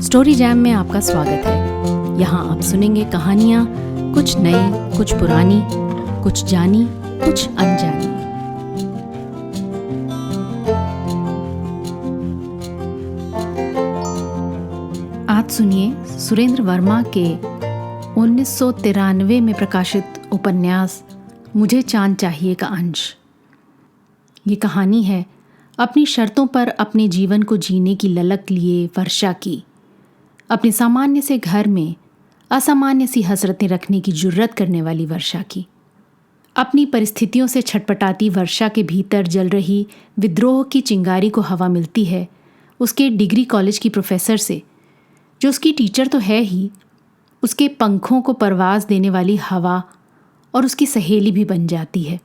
Story jam में आपका स्वागत है। यहाँ आप सुनेंगे कहानियाँ, कुछ नई, कुछ पुरानी, कुछ जानी, कुछ अनजानी। आज सुनिए सुरेंद्र वर्मा के 1993 में प्रकाशित उपन्यास मुझे चांद चाहिए का अंश। ये कहानी है अपनी शर्तों पर अपने जीवन को जीने की ललक लिए वर्षा की, अपने सामान्य से घर में असामान्य सी हसरतें रखने की जुर्रत करने वाली वर्षा की। अपनी परिस्थितियों से छटपटाती वर्षा के भीतर जल रही विद्रोह की चिंगारी को हवा मिलती है उसके डिग्री कॉलेज की प्रोफेसर से, जो उसकी टीचर तो है ही, उसके पंखों को परवाज़ देने वाली हवा और उसकी सहेली भी बन जाती है।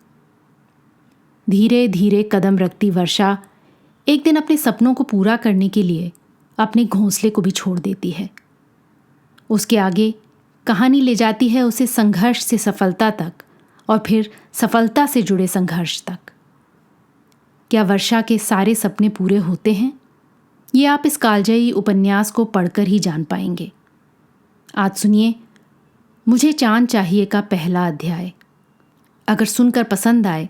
धीरे धीरे कदम रखती वर्षा एक दिन अपने सपनों को पूरा करने के लिए अपने घोंसले को भी छोड़ देती है। उसके आगे कहानी ले जाती है उसे संघर्ष से सफलता तक और फिर सफलता से जुड़े संघर्ष तक। क्या वर्षा के सारे सपने पूरे होते हैं? ये आप इस कालजयी उपन्यास को पढ़कर ही जान पाएंगे। आज सुनिए मुझे चांद चाहिए का पहला अध्याय। अगर सुनकर पसंद आए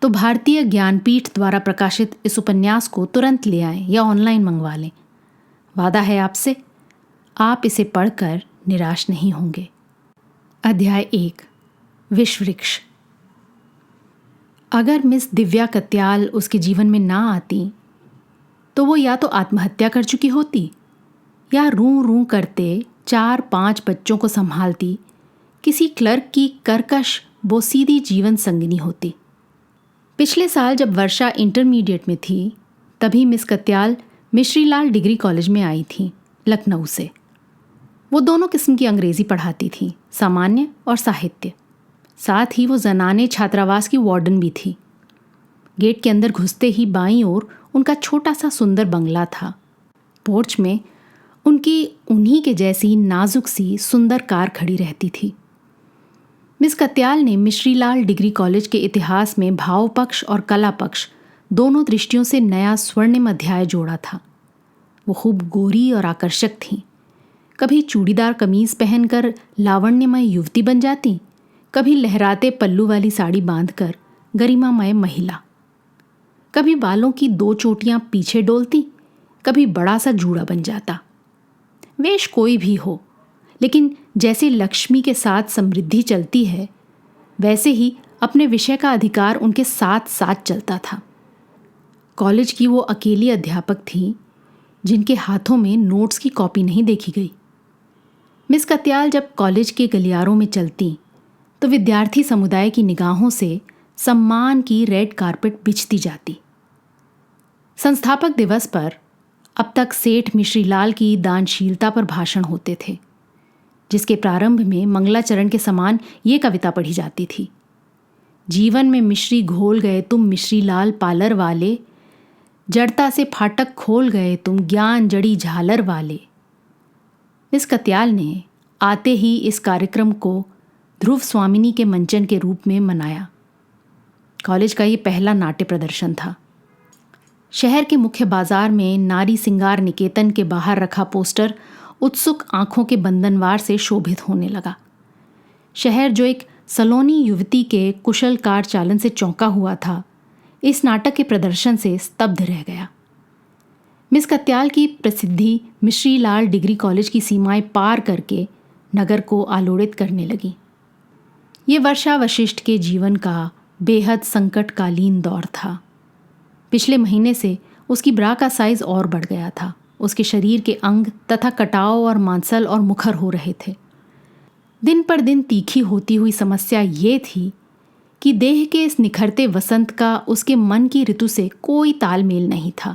तो भारतीय ज्ञानपीठ द्वारा प्रकाशित इस उपन्यास को तुरंत ले आएं या ऑनलाइन मंगवा लें। वादा है आपसे, आप इसे पढ़कर निराश नहीं होंगे। अध्याय 1, विषवृक्ष। अगर मिस दिव्या कत्याल उसके जीवन में ना आती तो वो या तो आत्महत्या कर चुकी होती या रूं रूं करते 4-5 बच्चों को संभालती किसी क्लर्क की कर्कश बोसीदी जीवन संगिनी होती। पिछले साल जब वर्षा इंटरमीडिएट में थी तभी miss Katyal Mishrilal degree college में आई थी, लखनऊ से। वो दोनों किस्म की अंग्रेज़ी पढ़ाती थी, सामान्य और साहित्य। साथ ही वो ज़नाने छात्रावास की वार्डन भी थी। गेट के अंदर घुसते ही बाईं ओर उनका छोटा सा सुंदर बंगला था। पोर्च में उनकी उन्हीं के जैसी नाजुक सी सुंदर कार खड़ी रहती थी। मिस कत्याल ने मिश्रीलाल डिग्री कॉलेज के इतिहास में भाव पक्ष और कला पक्ष दोनों दृष्टियों से नया स्वर्णिम अध्याय जोड़ा था। वो खूब गोरी और आकर्षक थीं। कभी चूड़ीदार कमीज पहनकर लावण्यमय युवती बन जाती, कभी लहराते पल्लू वाली साड़ी बांधकर गरिमामय महिला। कभी बालों की 2 चोटियां पीछे डोलती, कभी बड़ा सा जूड़ा बन जाता। वेश कोई भी हो, लेकिन जैसे लक्ष्मी के साथ समृद्धि चलती है वैसे ही अपने विषय का अधिकार उनके साथ साथ चलता था। कॉलेज की वो अकेली अध्यापक थी जिनके हाथों में नोट्स की कॉपी नहीं देखी गई। मिस कत्याल जब कॉलेज के गलियारों में चलती तो विद्यार्थी समुदाय की निगाहों से सम्मान की रेड कारपेट बिछती जाती। संस्थापक दिवस पर अब तक सेठ मिश्रीलाल की दानशीलता पर भाषण होते थे, जिसके प्रारंभ में मंगलाचरण के समान ये कविता पढ़ी जाती थी। जीवन में मिश्री घोल गए तुम मिश्रीलाल पार्लर वाले, जड़ता से फाटक खोल गए तुम ज्ञान जड़ी झालर वाले। मिस कत्याल ने आते ही इस कार्यक्रम को ध्रुव स्वामिनी के मंचन के रूप में मनाया। कॉलेज का ये पहला नाट्य प्रदर्शन था। शहर के मुख्य बाजार में नारी सिंगार निकेतन के बाहर रखा पोस्टर उत्सुक आंखों के बंधनवार से शोभित होने लगा। शहर जो एक सलोनी युवती के कुशल कार चालन से चौंका हुआ था, इस नाटक के प्रदर्शन से स्तब्ध रह गया। मिस कत्याल की प्रसिद्धि मिश्रीलाल डिग्री कॉलेज की सीमाएं पार करके नगर को आलोड़ित करने लगी। ये वर्षा वशिष्ठ के जीवन का बेहद संकटकालीन दौर था। पिछले महीने से उसकी ब्रा का साइज और बढ़ गया था। उसके शरीर के अंग तथा कटाव और मांसल और मुखर हो रहे थे। दिन पर दिन तीखी होती हुई समस्या ये थी कि देह के इस निखरते वसंत का उसके मन की ऋतु से कोई तालमेल नहीं था।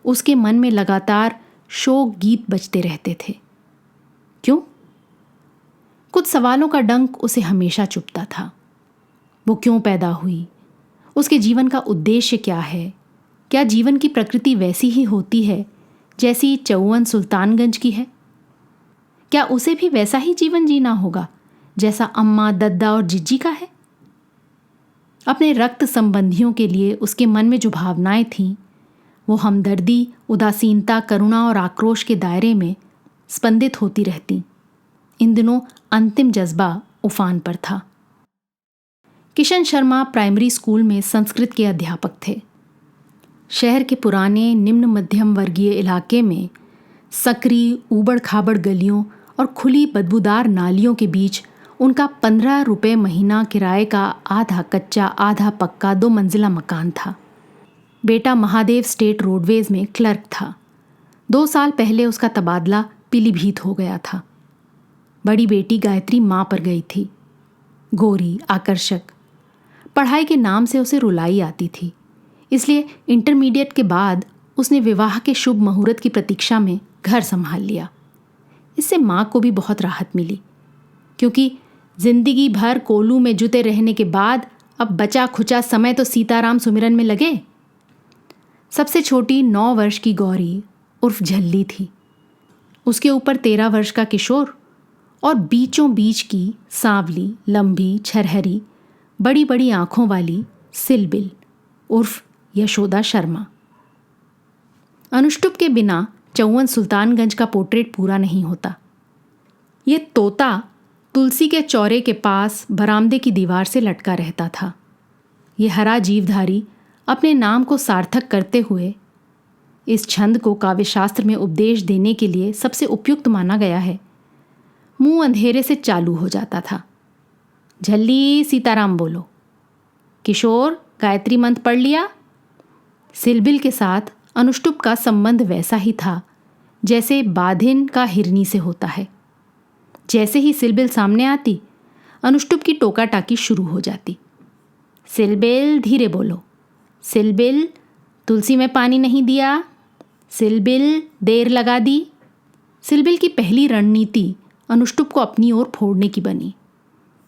उसके मन में लगातार शोक गीत बजते रहते थे। क्यों? कुछ सवालों का डंक उसे हमेशा चुभता था। वो क्यों पैदा हुई? उसके जीवन का उद्देश्य क्या है? क्या जीवन की प्रकृति वैसी ही होती है जैसी चौवन सुल्तानगंज की है? क्या उसे भी वैसा ही जीवन जीना होगा जैसा अम्मा, दद्दा और जिज्जी का है? अपने रक्त संबंधियों के लिए उसके मन में जो भावनाएं थीं वो हमदर्दी, उदासीनता, करुणा और आक्रोश के दायरे में स्पंदित होती रहती। इन दिनों अंतिम जज्बा उफान पर था। किशन शर्मा प्राइमरी स्कूल में संस्कृत के अध्यापक थे। शहर के पुराने निम्न मध्यम वर्गीय इलाके में सकरी, ऊबड़ खाबड़ गलियों और खुली बदबूदार नालियों के बीच उनका 15 रुपये महीना किराए का आधा कच्चा आधा पक्का 2 मंजिला मकान था। बेटा महादेव स्टेट रोडवेज में क्लर्क था। 2 साल पहले उसका तबादला पीलीभीत हो गया था। बड़ी बेटी गायत्री माँ पर गई थी। गोरी, आकर्षक, पढ़ाई के नाम से उसे रुलाई आती थी, इसलिए इंटरमीडिएट के बाद उसने विवाह के शुभ मुहूर्त की प्रतीक्षा में घर संभाल लिया। इससे माँ को भी बहुत राहत मिली, क्योंकि जिंदगी भर कोलू में जुटे रहने के बाद अब बचा खुचा समय तो सीताराम सुमिरन में लगे। सबसे छोटी 9 वर्ष की गौरी उर्फ झल्ली थी। उसके ऊपर 13 वर्ष का किशोर और बीचों बीच की सांवली, लंबी, छरहरी, बड़ी बड़ी आंखों वाली सिलबिल उर्फ यशोदा शर्मा। अनुष्टुप के बिना चौवन सुल्तानगंज का पोर्ट्रेट पूरा नहीं होता। ये तोता तुलसी के चौरे के पास बरामदे की दीवार से लटका रहता था। ये हरा जीवधारी अपने नाम को सार्थक करते हुए इस छंद को काव्यशास्त्र में उपदेश देने के लिए सबसे उपयुक्त माना गया है, मुंह अंधेरे से चालू हो जाता था। झल्ली, सीताराम बोलो। किशोर, गायत्री मंत्र पढ़ लिया। सिलबिल के साथ अनुष्टुप का संबंध वैसा ही था जैसे बाधिन का हिरनी से होता है। जैसे ही सिलबिल सामने आती, अनुष्टुप की टोका टाकी शुरू हो जाती। सिलबिल, धीरे बोलो। सिलबिल, तुलसी में पानी नहीं दिया। सिलबिल, देर लगा दी। सिलबिल की पहली रणनीति अनुष्टुप को अपनी ओर फोड़ने की बनी।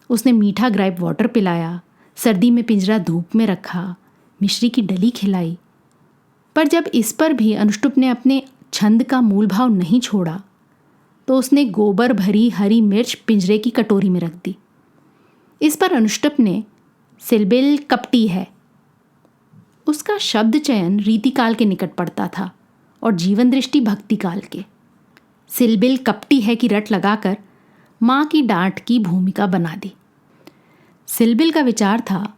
उसने मीठा ग्राइप वाटर पिलाया, सर्दी में पिंजरा धूप में रखा, मिश्री की डली खिलाई। पर जब इस पर भी अनुष्टुप ने अपने छंद का मूल भाव नहीं छोड़ा, तो उसने गोबर भरी हरी मिर्च पिंजरे की कटोरी में रख दी। इस पर अनुष्टुप ने सिलबिल कपटी है। उसका शब्द चयन रीतिकाल के निकट पड़ता था और जीवन दृष्टि भक्ति काल के। सिलबिल कपटी है की रट लगाकर माँ की डांट की भूमिका बना दी। सिलबिल का विचार था,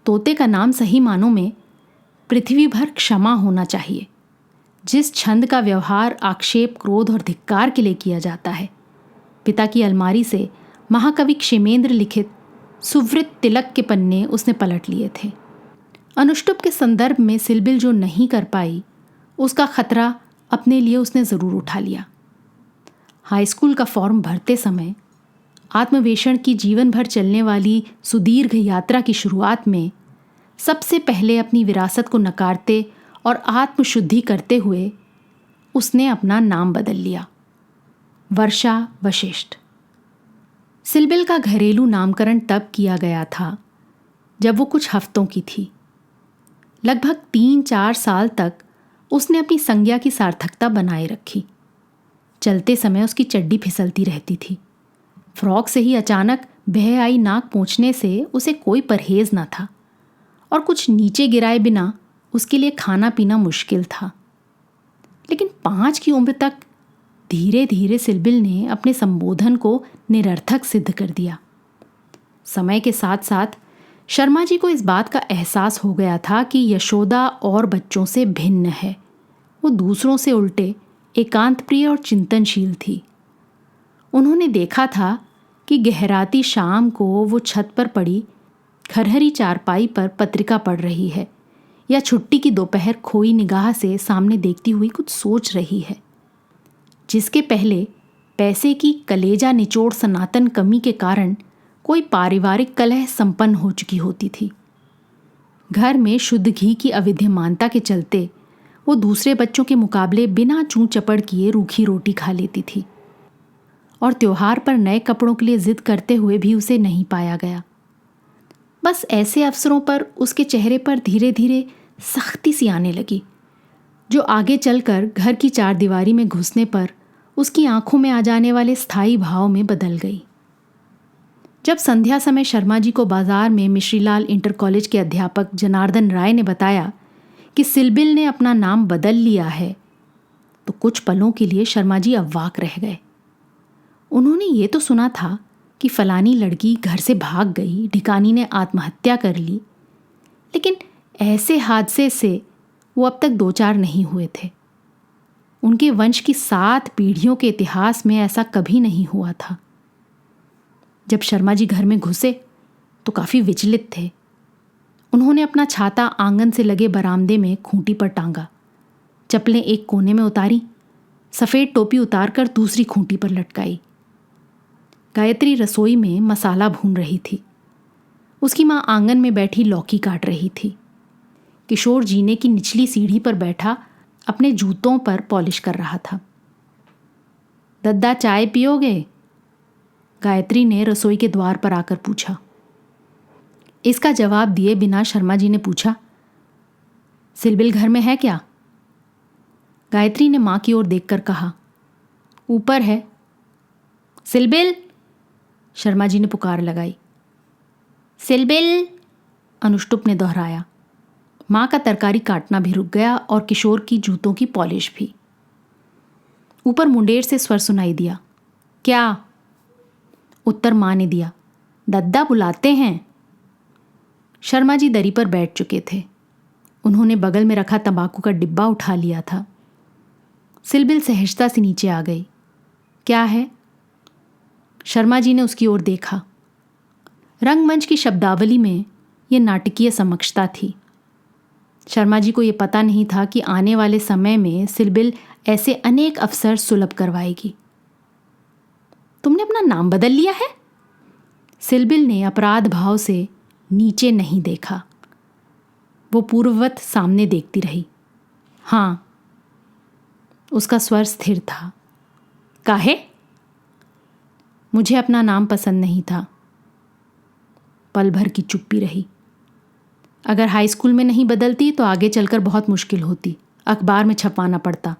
तोते का नाम सही मानों में पृथ्वी भर क्षमा होना चाहिए। जिस छंद का व्यवहार आक्षेप, क्रोध और धिक्कार के लिए किया जाता है। पिता की अलमारी से महाकवि क्षेमेंद्र लिखित सुवृत तिलक के पन्ने उसने पलट लिए थे। अनुष्टुप के संदर्भ में सिलबिल जो नहीं कर पाई, उसका खतरा अपने लिए उसने ज़रूर उठा लिया। हाई स्कूल का फॉर्म भरते समय आत्मवेषण की जीवन भर चलने वाली सुदीर्घ यात्रा की शुरुआत में सबसे पहले अपनी विरासत को नकारते और आत्मशुद्धि करते हुए उसने अपना नाम बदल लिया, वर्षा वशिष्ठ। सिलबिल का घरेलू नामकरण तब किया गया था जब वो कुछ हफ्तों की थी। लगभग 3-4 साल तक उसने अपनी संज्ञा की सार्थकता बनाए रखी। चलते समय उसकी चड्डी फिसलती रहती थी। फ्रॉक से ही अचानक बह आई नाक पोंछने से उसे कोई परहेज न था और कुछ नीचे गिराए बिना उसके लिए खाना पीना मुश्किल था। लेकिन 5 की उम्र तक धीरे धीरे सिलबिल ने अपने संबोधन को निरर्थक सिद्ध कर दिया। समय के साथ साथ शर्मा जी को इस बात का एहसास हो गया था कि यशोदा और बच्चों से भिन्न है। वो दूसरों से उल्टे एकांत प्रिय और चिंतनशील थी। उन्होंने देखा था कि गहराती शाम को वो छत पर पड़ी खरहरी चारपाई पर पत्रिका पढ़ रही है या छुट्टी की दोपहर खोई निगाह से सामने देखती हुई कुछ सोच रही है, जिसके पहले पैसे की कलेजा निचोड़ सनातन कमी के कारण कोई पारिवारिक कलह संपन्न हो चुकी होती थी। घर में शुद्ध घी की अविद्यमानता के चलते वो दूसरे बच्चों के मुकाबले बिना चूं चपड़ किए रूखी रोटी खा लेती थी और त्योहार पर नए कपड़ों के लिए जिद करते हुए भी उसे नहीं पाया गया। बस ऐसे अवसरों पर उसके चेहरे पर धीरे धीरे सख्ती सी आने लगी, जो आगे चलकर घर की चारदीवारी में घुसने पर उसकी आंखों में आ जाने वाले स्थायी भाव में बदल गई। जब संध्या समय शर्मा जी को बाजार में मिश्रीलाल इंटर कॉलेज के अध्यापक जनार्दन राय ने बताया कि सिलबिल ने अपना नाम बदल लिया है तो कुछ पलों के लिए शर्मा जी अवाक रह गए। उन्होंने ये तो सुना था कि फलानी लड़की घर से भाग गई, ढिकानी ने आत्महत्या कर ली, लेकिन ऐसे हादसे से वो अब तक 2-4 नहीं हुए थे। उनके वंश की 7 पीढ़ियों के इतिहास में ऐसा कभी नहीं हुआ था। जब शर्मा जी घर में घुसे तो काफ़ी विचलित थे। उन्होंने अपना छाता आंगन से लगे बरामदे में खूंटी पर टांगा, चप्पलें एक कोने में उतारी, सफ़ेद टोपी उतारकर दूसरी खूंटी पर लटकाई। गायत्री रसोई में मसाला भून रही थी। उसकी माँ आंगन में बैठी लौकी काट रही थी। किशोर जीने की निचली सीढ़ी पर बैठा अपने जूतों पर पॉलिश कर रहा था। दद्दा चाय पियोगे? गायत्री ने रसोई के द्वार पर आकर पूछा। इसका जवाब दिए बिना शर्मा जी ने पूछा, सिलबिल घर में है क्या? गायत्री ने माँ की ओर देखकर कहा, ऊपर है। सिलबिल, शर्मा जी ने पुकार लगाई। सिलबिल, अनुष्टुप ने दोहराया। माँ का तरकारी काटना भी रुक गया और किशोर की जूतों की पॉलिश भी। ऊपर मुंडेर से स्वर सुनाई दिया, क्या? उत्तर माँ ने दिया, दद्दा बुलाते हैं। शर्मा जी दरी पर बैठ चुके थे। उन्होंने बगल में रखा तंबाकू का डिब्बा उठा लिया था। सिलबिल सहजता से नीचे आ गई। क्या है? शर्मा जी ने उसकी ओर देखा। रंगमंच की शब्दावली में यह नाटकीय समक्षता थी। शर्मा जी को यह पता नहीं था कि आने वाले समय में सिलबिल ऐसे अनेक अवसर सुलभ करवाएगी। तुमने अपना नाम बदल लिया है? सिलबिल ने अपराध भाव से नीचे नहीं देखा। वो पूर्ववत सामने देखती रही। हाँ, उसका स्वर स्थिर था। काहे? मुझे अपना नाम पसंद नहीं था। पल भर की चुप्पी रही। अगर हाई स्कूल में नहीं बदलती तो आगे चलकर बहुत मुश्किल होती, अखबार में छपवाना पड़ता।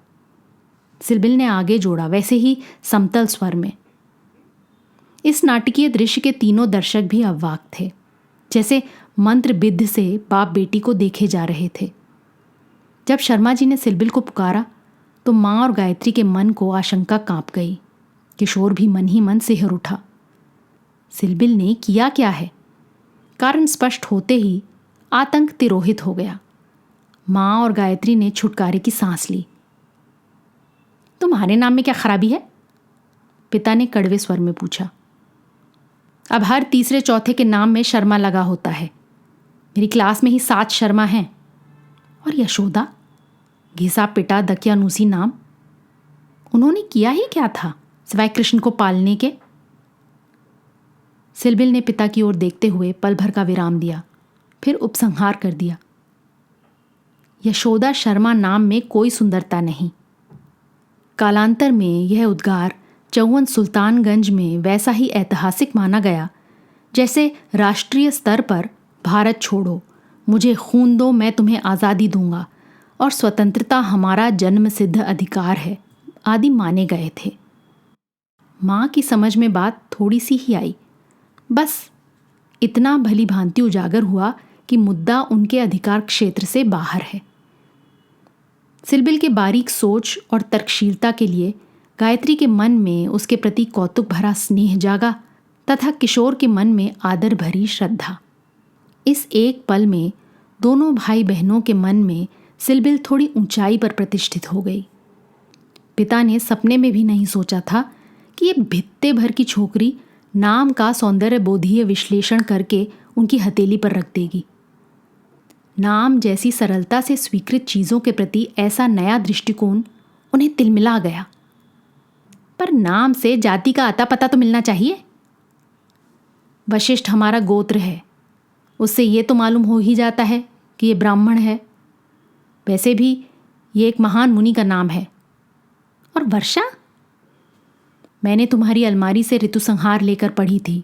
सिलबिल ने आगे जोड़ा, वैसे ही समतल स्वर में। इस नाटकीय दृश्य के तीनों दर्शक भी अवाक थे, जैसे मंत्रबिद्ध से बाप बेटी को देखे जा रहे थे। जब शर्मा जी ने सिलबिल को पुकारा तो माँ और गायत्री के मन को आशंका कांप गई। किशोर भी मन ही मन सिहर उठा। सिलबिल ने किया क्या है? कारण स्पष्ट होते ही आतंक तिरोहित हो गया। माँ और गायत्री ने छुटकारे की सांस ली। तुम्हारे नाम में क्या खराबी है? पिता ने कड़वे स्वर में पूछा। अब हर तीसरे चौथे के नाम में शर्मा लगा होता है। मेरी क्लास में ही 7 शर्मा हैं। और यशोदा, घिसा पिटा दकियानूसी नाम। उन्होंने किया ही क्या था सिवाय कृष्ण को पालने के? सिलबिल ने पिता की ओर देखते हुए पल भर का विराम दिया, फिर उपसंहार कर दिया। यशोदा शर्मा नाम में कोई सुंदरता नहीं। कालांतर में यह उद्गार चौवन सुल्तानगंज में वैसा ही ऐतिहासिक माना गया जैसे राष्ट्रीय स्तर पर भारत छोड़ो, मुझे खून दो, मैं तुम्हें आज़ादी दूंगा और स्वतंत्रता हमारा जन्मसिद्ध अधिकार है आदि माने गए थे। माँ की समझ में बात थोड़ी सी ही आई। बस इतना भली भांति उजागर हुआ कि मुद्दा उनके अधिकार क्षेत्र से बाहर है। सिलबिल के बारीक सोच और तर्कशीलता के लिए गायत्री के मन में उसके प्रति कौतुक भरा स्नेह जागा तथा किशोर के मन में आदर भरी श्रद्धा। इस एक पल में दोनों भाई बहनों के मन में सिलबिल थोड़ी ऊंचाई पर प्रतिष्ठित हो गई। पिता ने सपने में भी नहीं सोचा था कि ये भित्ते भर की छोकरी नाम का सौंदर्य बोधीय विश्लेषण करके उनकी हथेली पर रख देगी। नाम जैसी सरलता से स्वीकृत चीज़ों के प्रति ऐसा नया दृष्टिकोण उन्हें तिलमिला गया। पर नाम से जाति का अता पता तो मिलना चाहिए। वशिष्ठ हमारा गोत्र है, उससे ये तो मालूम हो ही जाता है कि ये ब्राह्मण है। वैसे भी ये एक महान मुनि का नाम है। और वर्षा, मैंने तुम्हारी अलमारी से ऋतु संहार लेकर पढ़ी थी।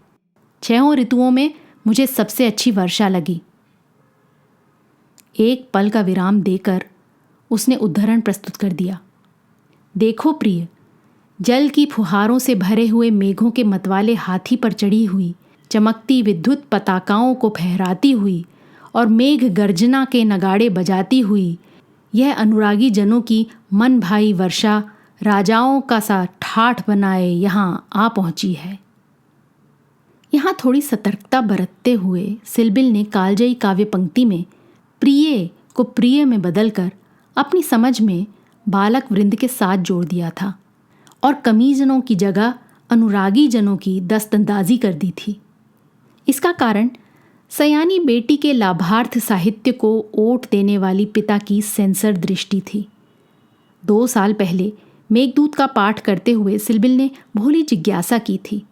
6 ऋतुओं में मुझे सबसे अच्छी वर्षा लगी। एक पल का विराम देकर उसने उद्धरण प्रस्तुत कर दिया। देखो प्रिय, जल की फुहारों से भरे हुए मेघों के मतवाले हाथी पर चढ़ी हुई चमकती विद्युत पताकाओं को फहराती हुई और मेघ गर्जना के नगाड़े बजाती हुई यह अनुरागी जनों की मन भाई वर्षा राजाओं का सा ठाठ बनाए यहाँ आ पहुंची है। यहाँ थोड़ी सतर्कता बरतते हुए सिलबिल ने कालजयी काव्य पंक्ति में प्रिय को प्रिय में बदलकर अपनी समझ में बालक वृंद के साथ जोड़ दिया था और कमीजनों की जगह अनुरागी जनों की दस्तंदाजी कर दी थी। इसका कारण सयानी बेटी के लाभार्थ साहित्य को ओट देने वाली पिता की सेंसर दृष्टि थी। 2 साल पहले मेघदूत का पाठ करते हुए सिलबिल ने भोली जिज्ञासा की थी,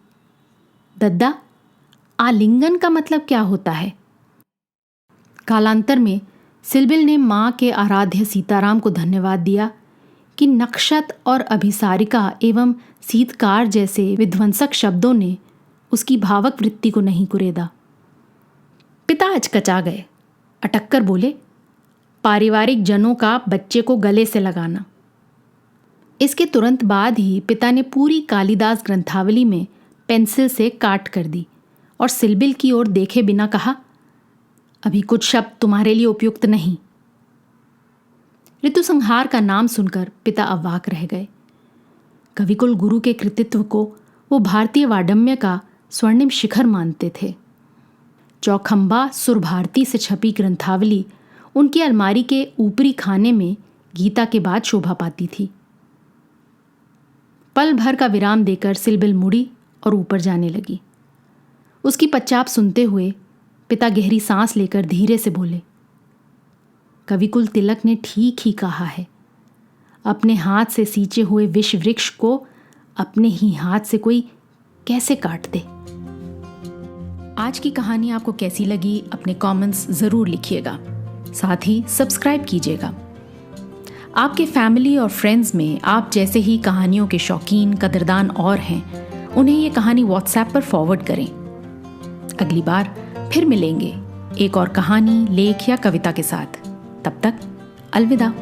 दद्दा, आलिंगन का मतलब क्या होता है? कालांतर में सिलबिल ने माँ के आराध्य सीताराम को धन्यवाद दिया कि नक्षत और अभिसारिका एवं सीतकार जैसे विध्वंसक शब्दों ने उसकी भावक वृत्ति को नहीं कुरेदा। पिता अचकचा गए, अटक कर बोले, पारिवारिक जनों का बच्चे को गले से लगाना। इसके तुरंत बाद ही पिता ने पूरी कालिदास ग्रंथावली में पेंसिल से काट कर दी और सिलबिल की ओर देखे बिना कहा, अभी कुछ शब्द तुम्हारे लिए उपयुक्त नहीं। ऋतुसंहार का नाम सुनकर पिता अवाक रह गए। कविकुल गुरु के कृतित्व को वो भारतीय वाडम्य का स्वर्णिम शिखर मानते थे। चौखंबा सुरभारती से छपी ग्रंथावली उनकी अलमारी के ऊपरी खाने में गीता के बाद शोभा पाती थी। पल भर का विराम देकर सिलबिल मुड़ी और ऊपर जाने लगी। उसकी पच्चाप सुनते हुए पिता गहरी सांस लेकर धीरे से बोले, कविकुल तिलक ने ठीक ही कहा है, अपने हाथ से सींचे हुए विष वृक्ष को अपने ही हाथ से कोई कैसे काट दे। आज की कहानी आपको कैसी लगी अपने कमेंट्स ज़रूर लिखिएगा, साथ ही सब्सक्राइब कीजिएगा। आपके फैमिली और फ्रेंड्स में आप जैसे ही कहानियों के शौकीन कदरदान और हैं, उन्हें ये कहानी व्हाट्सएप पर फॉरवर्ड करें। अगली बार फिर मिलेंगे एक और कहानी, लेख या कविता के साथ। तब तक अलविदा।